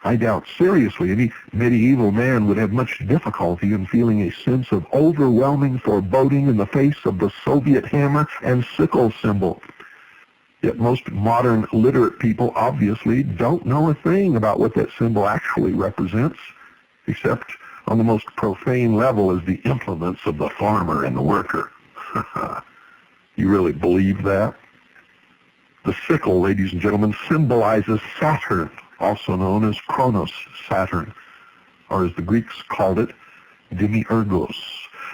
I doubt seriously any medieval man would have much difficulty in feeling a sense of overwhelming foreboding in the face of the Soviet hammer and sickle symbol. Yet most modern literate people obviously don't know a thing about what that symbol actually represents, except on the most profane level as the implements of the farmer and the worker. You really believe that? The sickle, ladies and gentlemen, symbolizes Saturn, also known as Kronos, Saturn, or as the Greeks called it, demiurgos,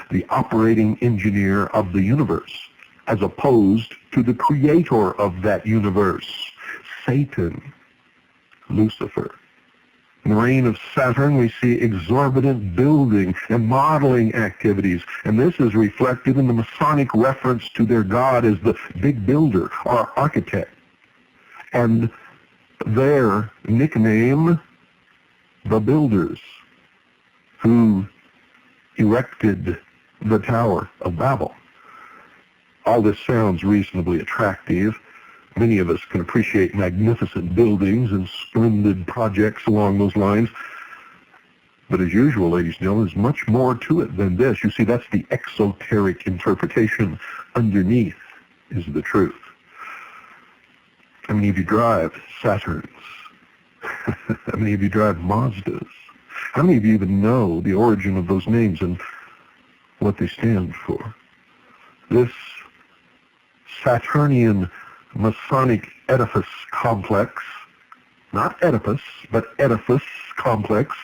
the operating engineer of the universe, as opposed to the creator of that universe, Satan, Lucifer. In the reign of Saturn, we see exorbitant building and modeling activities, and this is reflected in the Masonic reference to their god as the big builder or architect. And their nickname, the builders, who erected the Tower of Babel. All this sounds reasonably attractive. Many of us can appreciate magnificent buildings and splendid projects along those lines. But as usual, ladies and gentlemen, there's much more to it than this. You see, that's the exoteric interpretation. Underneath is the truth. How many of you drive Saturns? How many of you drive Mazdas? How many of you even know the origin of those names and what they stand for? This Saturnian Masonic edifice complex, not Oedipus, but edifice complex,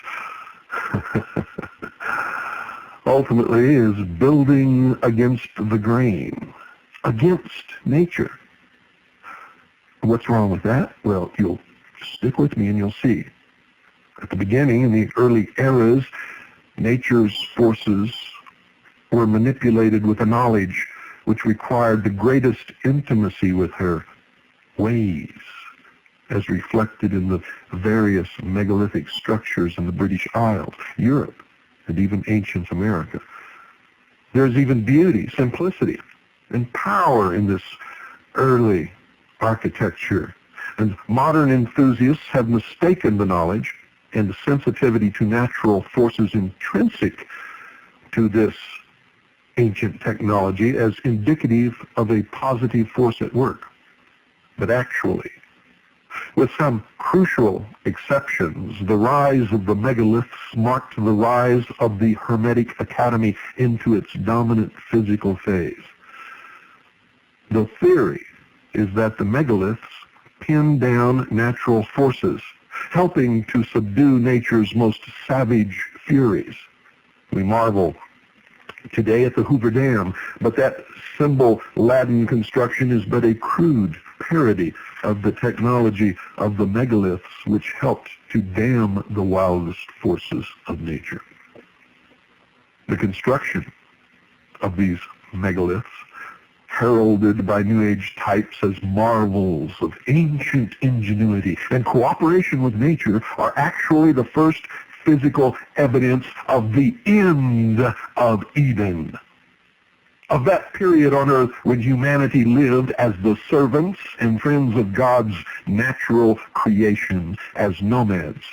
ultimately is building against the grain, against nature. What's wrong with that? Well, you'll stick with me and you'll see. At the beginning, in the early eras, nature's forces were manipulated with a knowledge which required the greatest intimacy with her ways, as reflected in the various megalithic structures in the British Isles, Europe, and even ancient America. There's even beauty, simplicity, and power in this early architecture. And modern enthusiasts have mistaken the knowledge and the sensitivity to natural forces intrinsic to this ancient technology as indicative of a positive force at work. But actually, with some crucial exceptions, the rise of the megaliths marked the rise of the Hermetic Academy into its dominant physical phase. The theory is that the megaliths pin down natural forces, helping to subdue nature's most savage furies. We marvel today at the Hoover Dam, but that symbol Latin construction is but a crude parody of the technology of the megaliths, which helped to dam the wildest forces of nature. The construction of these megaliths, heralded by New Age types as marvels of ancient ingenuity and cooperation with nature, are actually the first physical evidence of the end of Eden, of that period on earth when humanity lived as the servants and friends of God's natural creation, as nomads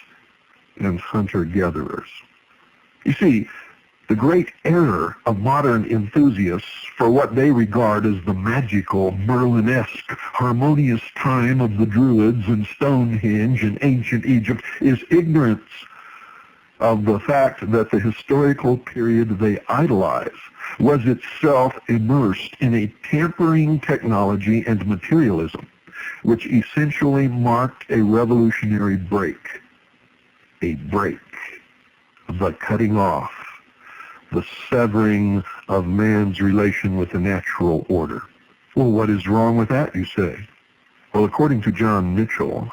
and hunter-gatherers. You see, the great error of modern enthusiasts for what they regard as the magical, Merlin-esque, harmonious time of the Druids and Stonehenge in ancient Egypt is ignorance of the fact that the historical period they idolize was itself immersed in a tampering technology and materialism, which essentially marked a revolutionary break. A break. The cutting off, the severing of man's relation with the natural order. Well, what is wrong with that, you say? Well, according to John Mitchell,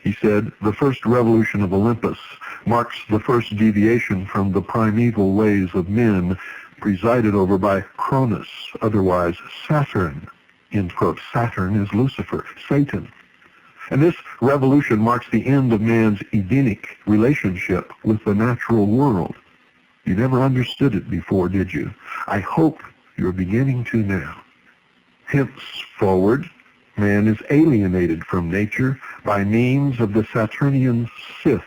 he said, the first revolution of Olympus marks the first deviation from the primeval ways of men presided over by Cronus, otherwise Saturn. End quote. Saturn is Lucifer, Satan. And this revolution marks the end of man's Edenic relationship with the natural world. You never understood it before, did you? I hope you're beginning to now. Henceforward, man is alienated from nature by means of the Saturnian Sith,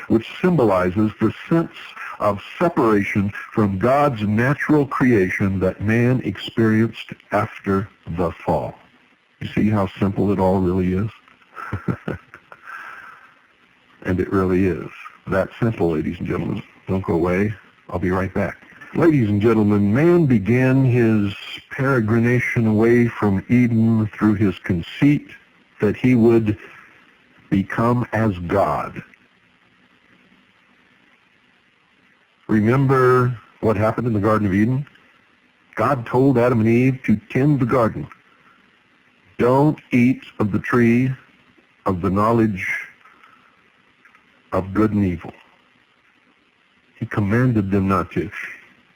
which symbolizes the sense of separation from God's natural creation that man experienced after the fall. You see how simple it all really is? And it really is. That simple, ladies and gentlemen. Don't go away. I'll be right back. Ladies and gentlemen, man began his peregrination away from Eden through his conceit that he would become as God. Remember what happened in the Garden of Eden? God told Adam and Eve to tend the garden. Don't eat of the tree of the knowledge of good and evil. He commanded them not to.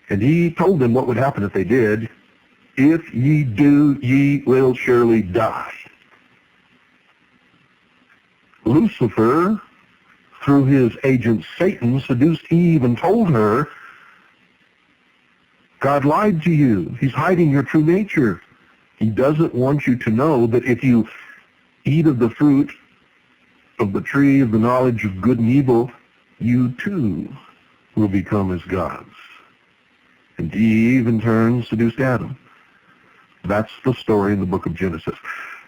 And he told them what would happen if they did. If ye do, ye will surely die. Lucifer, through his agent Satan, seduced Eve and told her, God lied to you. He's hiding your true nature. He doesn't want you to know that if you eat of the fruit of the tree of the knowledge of good and evil, you too will become as gods. And Eve, in turn, seduced Adam. That's the story in the book of Genesis.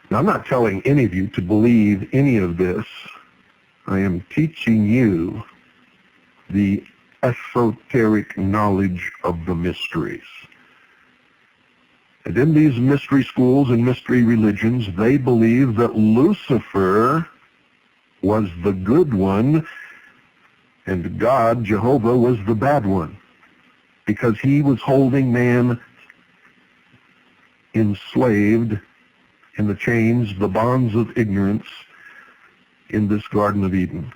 Now, I'm not telling any of you to believe any of this. I am teaching you the esoteric knowledge of the mysteries. And in these mystery schools and mystery religions, they believe that Lucifer was the good one and God, Jehovah, was the bad one, because he was holding man enslaved in the chains, the bonds of ignorance in this Garden of Eden.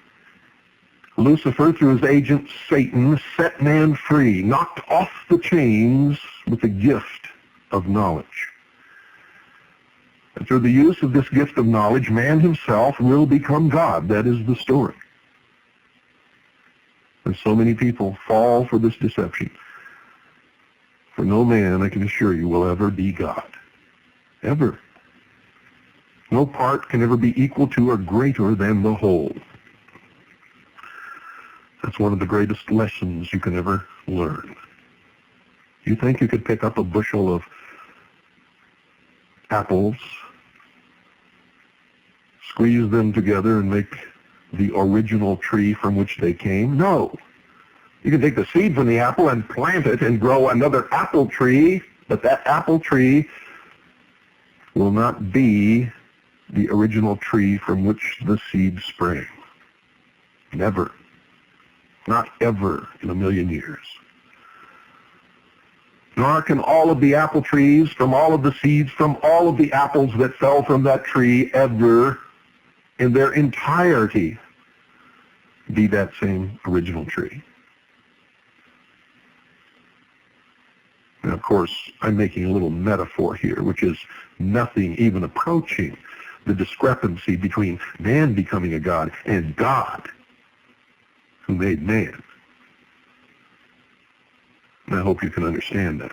Lucifer, through his agent Satan, set man free, knocked off the chains with the gift of knowledge. And through the use of this gift of knowledge, man himself will become God. That is the story. And so many people fall for this deception. For no man, I can assure you, will ever be God. Ever. No part can ever be equal to or greater than the whole. That's one of the greatest lessons you can ever learn. You think you could pick up a bushel of apples, squeeze them together and make the original tree from which they came? No. You can take the seed from the apple and plant it and grow another apple tree, but that apple tree will not be the original tree from which the seed sprang. Never. Not ever in a million years. Nor can all of the apple trees from all of the seeds from all of the apples that fell from that tree ever in their entirety be that same original tree. Now, of course, I'm making a little metaphor here, which is nothing even approaching the discrepancy between man becoming a god and God, who made man. And I hope you can understand that.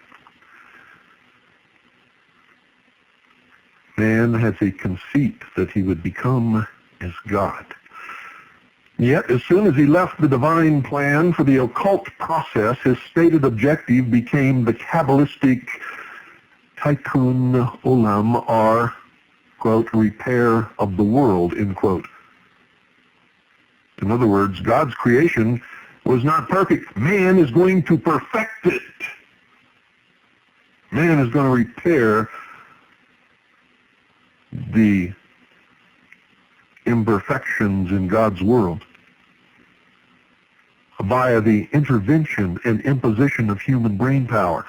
Man has a conceit that he would become as God. Yet, as soon as he left the divine plan for the occult process, his stated objective became the Kabbalistic tikkun olam, or, quote, repair of the world, end quote. In other words, God's creation was not perfect. Man is going to perfect it. Man is going to repair the imperfections in God's world via the intervention and imposition of human brain power,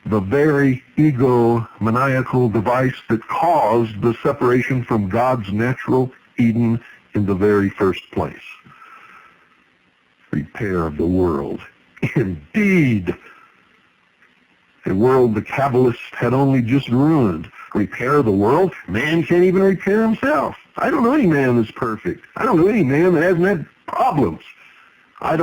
the very egomaniacal device that caused the separation from God's natural Eden in the very first place. Repair of the world. Indeed, a world the Kabbalists had only just ruined. Repair the world? Man can't even repair himself. I don't know any man that's perfect. I don't know any man that hasn't had problems.